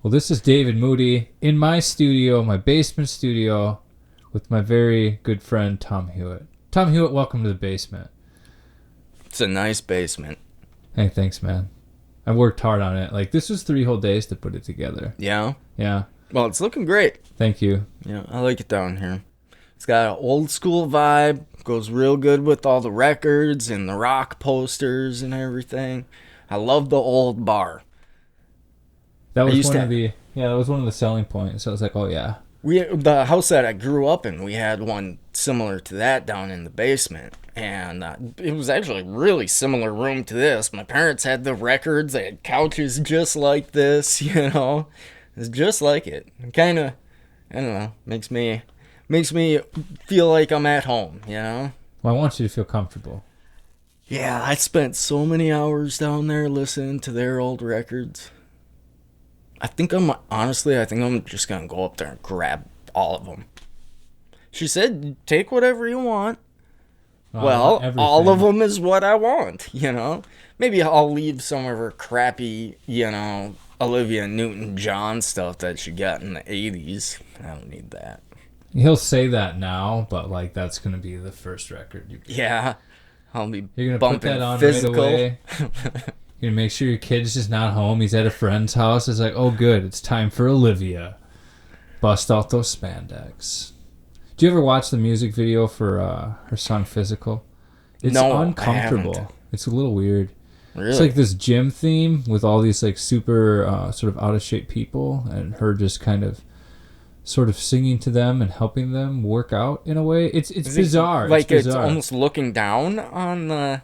Well, this is David Moody in my studio, my basement studio, with my very good friend Tom Hewitt. Tom Hewitt, welcome to the basement. It's a nice basement. Hey, thanks, man. I worked hard on it. Like, this was 3 whole days to put it together. Yeah? Yeah. Well, it's looking great. Thank you. Yeah, I like it down here. It's got an old school vibe. Goes real good with all the records and the rock posters and everything. I love the old bar. That was that was one of the selling points. So I was like, oh yeah. The house that I grew up in, we had one similar to that down in the basement. And it was actually a really similar room to this. My parents had the records. They had couches just like this, you know. It's just like it. Kind of, I don't know, makes me feel like I'm at home, you know? Well, I want you to feel comfortable. Yeah, I spent so many hours down there listening to their old records. I think I'm just going to go up there and grab all of them. She said, take whatever you want. Well, all of them is what I want, you know? Maybe I'll leave some of her crappy, you know, Olivia Newton-John stuff that she got in the 80s. I don't need that. He'll say that now, but, like, that's going to be the first record. Yeah. I'll be You're gonna bumping put that on Physical. Right away. You're going to make sure your kid's just not home. He's at a friend's house. It's like, oh, good. It's time for Olivia. Bust out those spandex. Do you ever watch the music video for her song Physical? It's uncomfortable. I haven't. It's a little weird. Really? It's like this gym theme with all these like super sort of out of shape people and her just kind of sort of singing to them and helping them work out in a way. It's bizarre. It's almost looking down on the...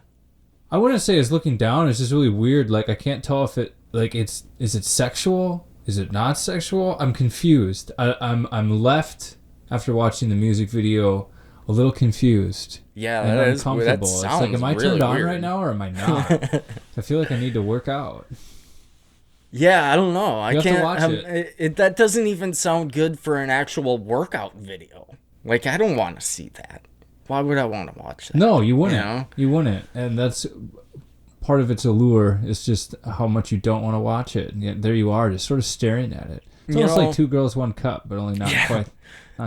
I wouldn't say it's looking down. It's just really weird. Like, I can't tell if it, like, is it sexual? Is it not sexual? I'm confused. I'm left after watching the music video a little confused. Yeah, and that uncomfortable. It's like, am I turned on weird right now or am I not? I feel like I need to work out. Yeah, I don't know. I have to can't watch it. That doesn't even sound good for an actual workout video. Like, I don't want to see that. Why would I want to watch that? No, you wouldn't. You know? You wouldn't. And that's part of its allure. It's just how much you don't want to watch it. And yet there you are, just sort of staring at it. It's almost like Two Girls, One Cup, but only not quite.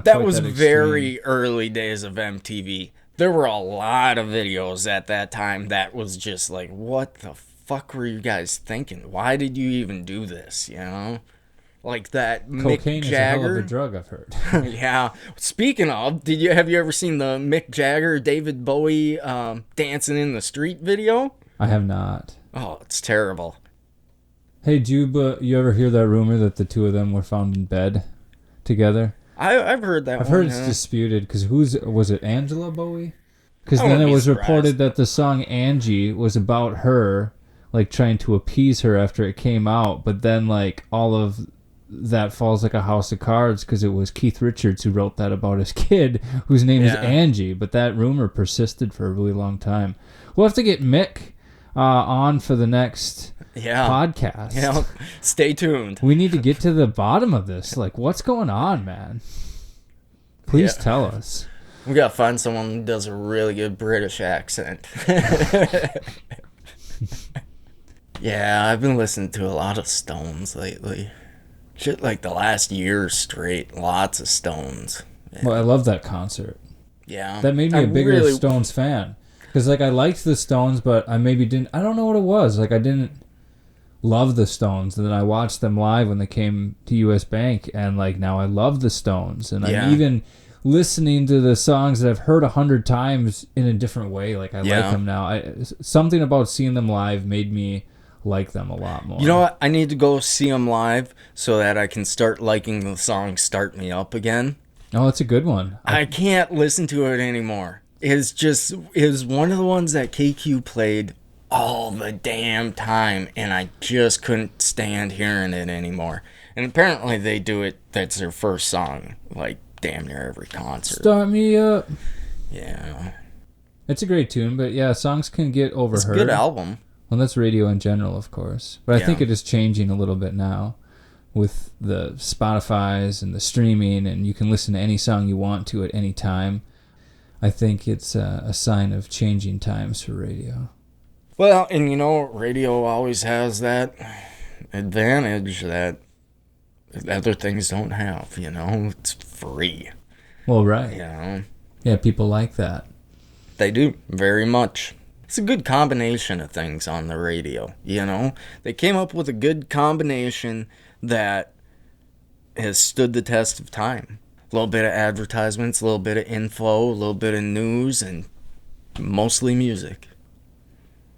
That was very early days of MTV. There were a lot of videos at that time that was just like, what the fuck were you guys thinking? Why did you even do this, you know? Like that cocaine Mick Jagger. Is a hell of a drug, I've heard. Yeah. Speaking of, have you ever seen the Mick Jagger, David Bowie Dancing in the Street video? I have not. Oh, it's terrible. Hey, you ever hear that rumor that the two of them were found in bed together? I've heard that. I've heard it's disputed because was it Angela Bowie? Because I then it wouldn't be was reported surprised. that the song Angie was about her, like trying to appease her after it came out, but then like all of that falls like a house of cards because it was Keith Richards who wrote that about his kid whose name is Angie, but that rumor persisted for a really long time. We'll have to get Mick on for the next podcast. Yeah, stay tuned. We need to get to the bottom of this. Like, what's going on, man? Please tell us. We gotta find someone who does a really good British accent. Yeah, I've been listening to a lot of Stones lately. Shit, like the last year straight, lots of Stones. Yeah. Well, I love that concert. Yeah. That made me a bigger Stones fan. Because, like, I liked the Stones, but I maybe didn't... I don't know what it was. Like, I didn't love the Stones. And then I watched them live when they came to US Bank. And, like, now I love the Stones. And I'm even listening to the songs that I've heard 100 times in a different way. Like, I like them now. Something about seeing them live made me like them a lot more. You know what? I need to go see them live so that I can start liking the song Start Me Up again. Oh, that's a good one. I can't listen to it anymore. It was one of the ones that KQ played all the damn time, and I just couldn't stand hearing it anymore. And apparently they do it, that's their first song, like damn near every concert. Start Me Up. Yeah. It's a great tune, but yeah, songs can get overheard. It's a good album. Well, that's radio in general, of course. But I think it is changing a little bit now with the Spotifys and the streaming, and you can listen to any song you want to at any time. I think it's a sign of changing times for radio. Well, and you know, radio always has that advantage that other things don't have, you know? It's free, Well, right. you know? Yeah, people like that. They do, very much. It's a good combination of things on the radio, you know? They came up with a good combination that has stood the test of time. A little bit of advertisements, a little bit of info, a little bit of news, and mostly music.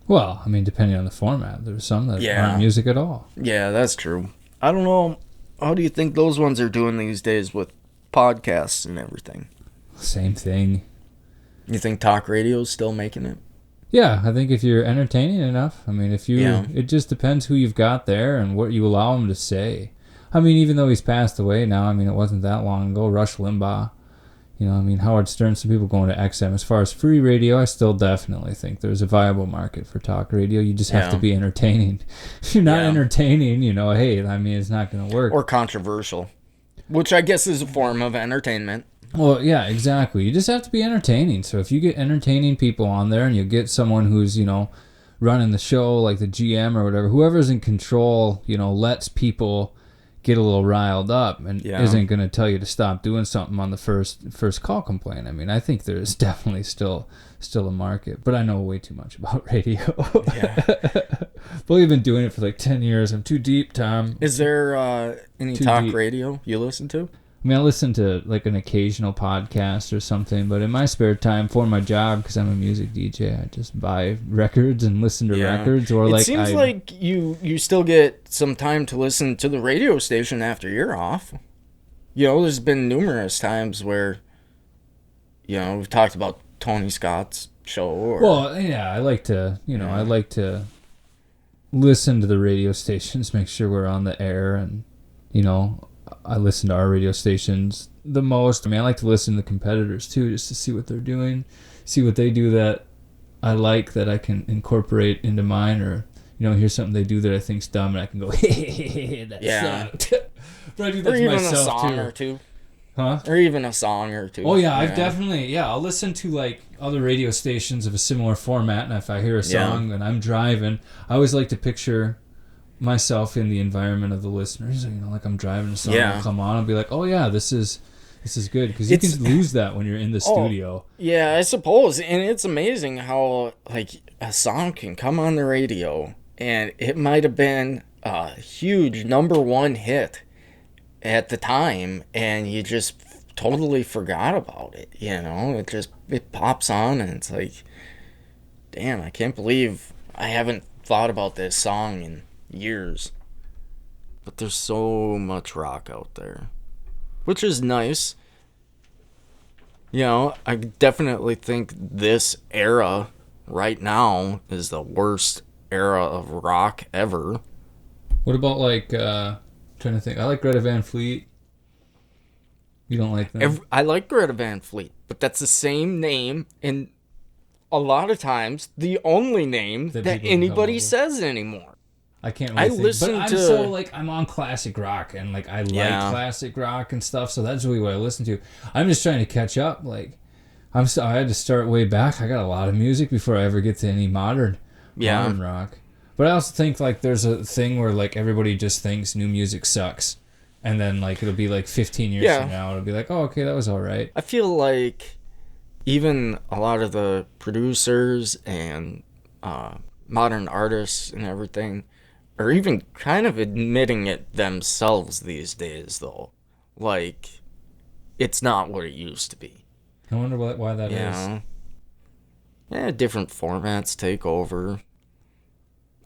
Well, I mean, depending on the format, there's some that aren't music at all. Yeah, that's true. I don't know. How do you think those ones are doing these days with podcasts and everything? Same thing. You think talk radio's still making it? Yeah, I think if you're entertaining enough, I mean, it just depends who you've got there and what you allow them to say. I mean, even though he's passed away now, I mean, it wasn't that long ago. Rush Limbaugh, you know, I mean, Howard Stern, some people going to XM. As far as free radio, I still definitely think there's a viable market for talk radio. You just have to be entertaining. If you're not entertaining, you know, hey, I mean, it's not going to work. Or controversial, which I guess is a form of entertainment. Well, yeah, exactly. You just have to be entertaining. So if you get entertaining people on there and you get someone who's, you know, running the show, like the GM or whatever, whoever's in control, you know, lets people get a little riled up and isn't going to tell you to stop doing something on the first call complaint. I mean, I think there's definitely still a market, but I know way too much about radio. Yeah. But we've been doing it for like 10 years. I'm too deep, Tom. Is there any talk radio you listen to? I mean, I listen to like an occasional podcast or something, but in my spare time for my job, because I'm a music DJ, I just buy records and listen to records. Or it seems like you still get some time to listen to the radio station after you're off. You know, there's been numerous times where, you know, we've talked about Tony Scott's show. Well, yeah, I like to listen to the radio stations, make sure we're on the air, and, you know, I listen to our radio stations the most. I mean, I like to listen to the competitors too, just to see what they're doing, see what they do that I like, that I can incorporate into mine, or, you know, hear something they do that I think's dumb and I can go, hey, that sucked. But I do that to myself a song too. Or two. Huh? Or even a song or two. Oh yeah, I've definitely, I'll listen to like other radio stations of a similar format, and if I hear a song and I'm driving, I always like to picture myself in the environment of the listeners. You know, like I'm driving a song will come on, I'll be like, oh yeah, this is good, because you can lose that when you're in the studio. Yeah, I suppose. And it's amazing how like a song can come on the radio and it might have been a huge #1 hit at the time, and you just totally forgot about it. You know, it pops on and it's like, damn, I can't believe I haven't thought about this song in years. But there's so much rock out there, which is nice. You know, I definitely think this era right now is the worst era of rock ever. What about like trying to think, I like Greta Van Fleet. You don't like them? I like Greta Van Fleet, but that's the same name, and a lot of times the only name that anybody says anymore. I can't really think. But I'm so like, I'm on classic rock, and like I like classic rock and stuff, so that's really what I listen to. I'm just trying to catch up. Like I had to start way back. I got a lot of music before I ever get to any modern rock. But I also think like there's a thing where like everybody just thinks new music sucks, and then like it'll be like 15 years from now it'll be like, oh, okay, that was all right. I feel like even a lot of the producers and modern artists and everything are even kind of admitting it themselves these days, though. Like, it's not what it used to be. I wonder why that is. Yeah, different formats take over.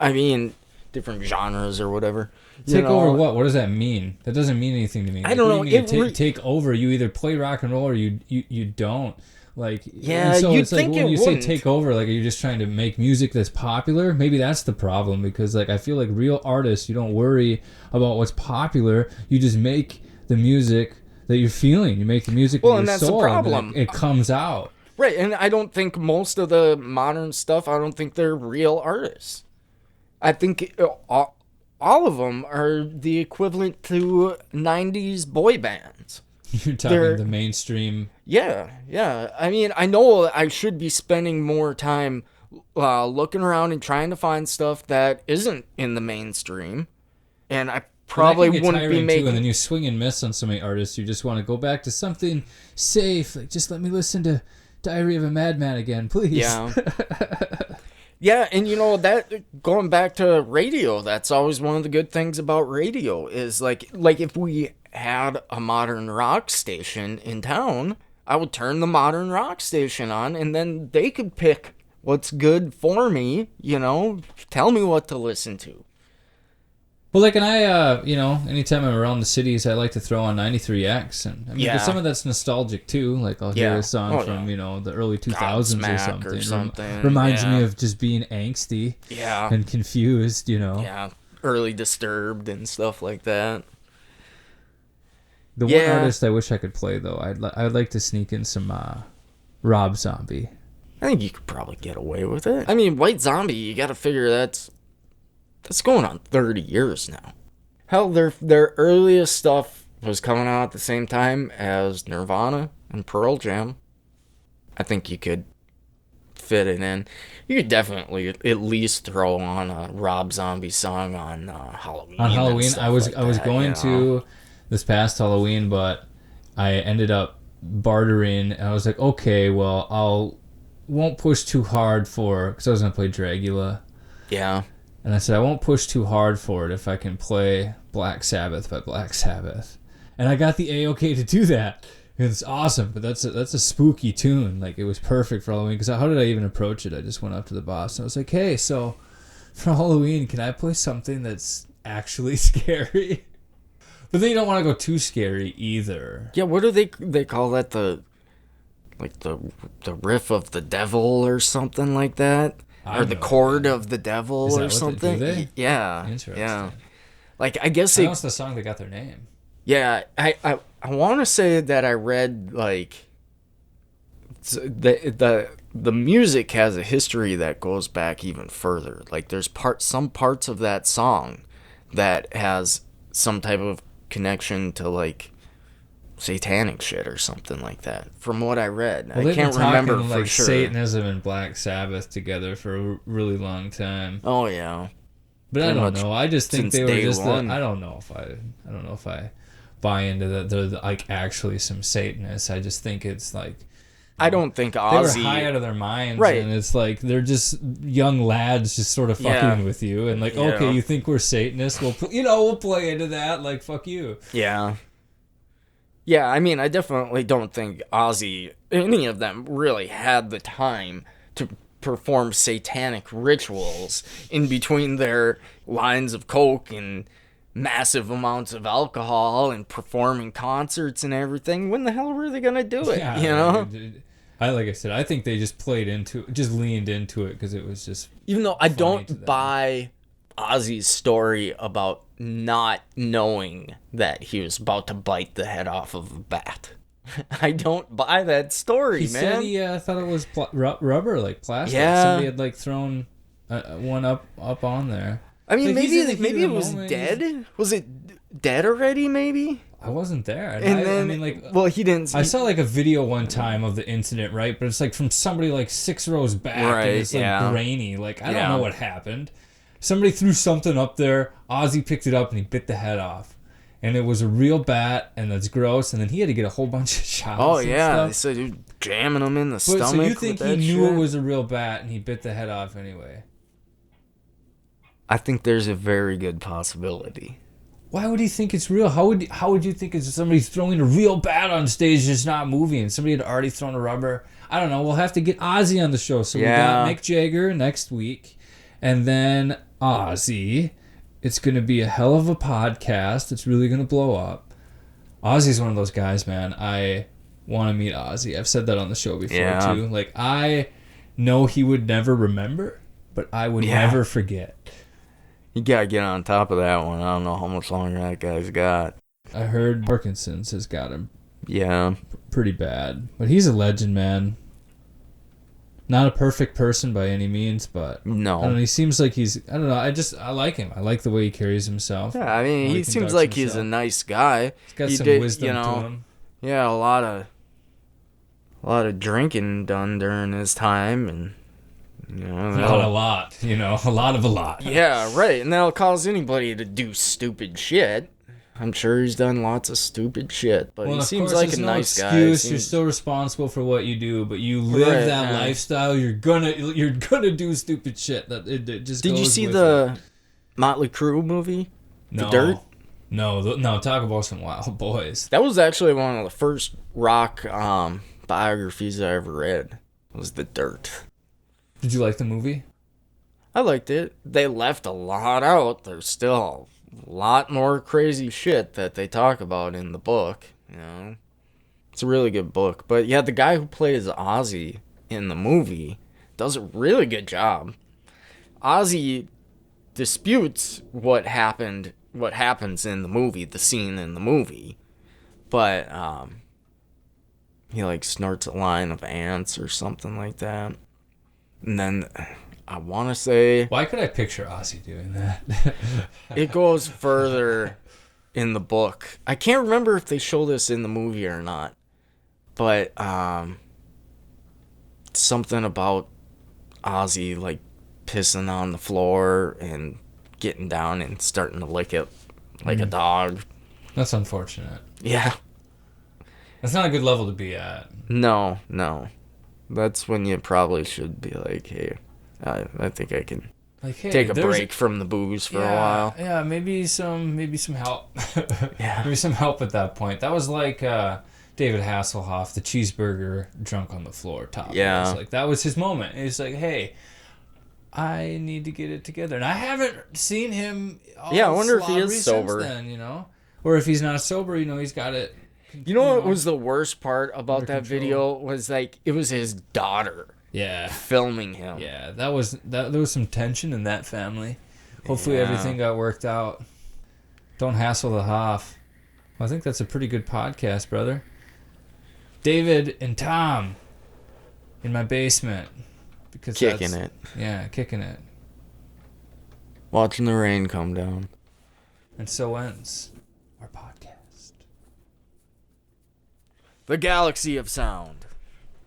I mean, different genres or whatever. Take over what? What does that mean? That doesn't mean anything to me. I don't know. Take over. You either play rock and roll or you don't. Like, yeah, so you'd it's like think when it you wouldn't. say take over, like, are you just trying to make music that's popular? Maybe that's the problem, because like I feel like real artists, you don't worry about what's popular. You just make the music that you're feeling. You make the music with your and that's soul, the problem. And it comes out. Right, and I don't think most of the modern stuff, I don't think they're real artists. I think all of them are the equivalent to 90s boy bands. You're talking the mainstream. Yeah. I mean, I know I should be spending more time looking around and trying to find stuff that isn't in the mainstream. And I probably get wouldn't be tiring making. too, and then you swing and miss on so many artists. You just want to go back to something safe. Like, just let me listen to Diary of a Madman again, please. Yeah. Yeah, and that going back to radio, that's always one of the good things about radio is like if we had a modern rock station in town, I would turn the modern rock station on, and then they could pick what's good for me, tell me what to listen to. Well, like, and I, anytime I'm around the cities, I like to throw on 93X, and I mean, there's some of that's nostalgic too. Like, I'll hear a song from the early 2000s or something. Reminds me of just being angsty, and confused, early Disturbed and stuff like that. The one artist I wish I could play though, I'd like to sneak in some Rob Zombie. I think you could probably get away with it. I mean, White Zombie, you got to figure that's going on 30 years now. Hell, their earliest stuff was coming out at the same time as Nirvana and Pearl Jam. I think you could fit it in. You could definitely at least throw on a Rob Zombie song on Halloween. On Halloween, I was going to this past Halloween, but I ended up bartering, and I was like, okay, well, won't push too hard because I was gonna play Dragula. Yeah. And I said, I won't push too hard for it if I can play Black Sabbath by Black Sabbath. And I got the A-OK to do that. It's awesome, but that's a spooky tune. Like, it was perfect for Halloween, because how did I even approach it? I just went up to the boss, and I was like, hey, so for Halloween, can I play something that's actually scary? But then you don't want to go too scary either. Yeah, what do they call that? The riff of the devil or something like that? Or the chord of the devil or something. Do they? Yeah. Interesting. Yeah. Like, I guess that's the song that got their name. Yeah, I want to say that I read like the music has a history that goes back even further. Like, there's some parts of that song that has some type of connection to like satanic shit or something like that, from what I read. Well, I can't remember for like sure. Satanism and Black Sabbath together for a really long time. Oh yeah, but I don't know. I just think they were just. I don't know if I buy into that. They're like actually some Satanists. I just think it's like. I don't think Ozzy. They were high out of their minds, right? And it's like they're just young lads, just sort of fucking with you, and like, okay, you think we're Satanists? We'll play into that. Like, fuck you. Yeah. Yeah, I mean, I definitely don't think Ozzy, any of them, really had the time to perform satanic rituals in between their lines of coke and massive amounts of alcohol and performing concerts and everything. When the hell were they gonna do it? Like I said, I think they just leaned into it because it was just. Even though I don't buy Ozzy's story about not knowing that he was about to bite the head off of a bat. I don't buy that story, he man. He said he thought it was rubber, like plastic. Yeah. Somebody had like thrown one up on there. I mean, like, maybe it was dead. Was it dead already? Maybe. I wasn't there. He didn't. I saw like a video one time of the incident, right? But it's like from somebody like 6 rows back, right? And it's like grainy. Like, I don't know what happened. Somebody threw something up there. Ozzy picked it up and he bit the head off. And it was a real bat, and that's gross. And then he had to get a whole bunch of shots. Oh, yeah. They said you're jamming him in the stomach. So you think he knew it was a real bat and he bit the head off anyway? I think there's a very good possibility. Why would he think it's real? How would you think it's somebody throwing a real bat on stage just not moving? Somebody had already thrown a rubber. I don't know. We'll have to get Ozzy on the show. So we got Mick Jagger next week. And then Ozzy. It's going to be a hell of a podcast. It's really going to blow up. Ozzy's one of those guys, man. I want to meet Ozzy. I've said that on the show before, too. Like, I know he would never remember, but I would never forget. You got to get on top of that one. I don't know how much longer that guy's got. I heard Parkinson's has got him pretty bad. But he's a legend, man. Not a perfect person by any means, but no. I don't know, he seems like he's. I don't know. I like him. I like the way he carries himself. Yeah, I mean, he seems like he's a nice guy. He's got some wisdom to him. Yeah, a lot of drinking done during his time, and Not a lot, a lot of a lot. Yeah, right. And that'll cause anybody to do stupid shit. I'm sure he's done lots of stupid shit, but he seems like a nice guy. You're still responsible for what you do, but you live that lifestyle. You're gonna do stupid shit. It just. Did you see the Motley Crue movie? No. The Dirt? No. Talk about some wild boys. That was actually one of the first rock biographies I ever read. Was The Dirt. Did you like the movie? I liked it. They left a lot out. There's still a lot more crazy shit that they talk about in the book. It's a really good book. But yeah, the guy who plays Ozzy in the movie does a really good job. Ozzy disputes what happens in the movie, the scene in the movie, but he like snorts a line of ants or something like that, and then I want to say, why could I picture Ozzy doing that? It goes further in the book. I can't remember if they show this in the movie or not, but something about Ozzy like pissing on the floor and getting down and starting to lick it like a dog. That's unfortunate. Yeah. That's not a good level to be at. No. That's when you probably should be like, hey, I think I can take a break from the booze for a while. Yeah, maybe some help. Yeah. Maybe some help at that point. That was like David Hasselhoff, the cheeseburger drunk on the floor top. Yeah. Like that was his moment. He's like, hey, I need to get it together. And I haven't seen him all I wonder if he is sober. Then, or if he's not sober, he's got it. You know what was the worst part about that video was like it was his daughter. Yeah. Filming him. Yeah, there was some tension in that family. Hopefully everything got worked out. Don't hassle the Hoff. Well, I think that's a pretty good podcast, brother. David and Tom in my basement. Because kicking it. Yeah, kicking it. Watching the rain come down. And so ends our podcast. The Galaxy of Sound.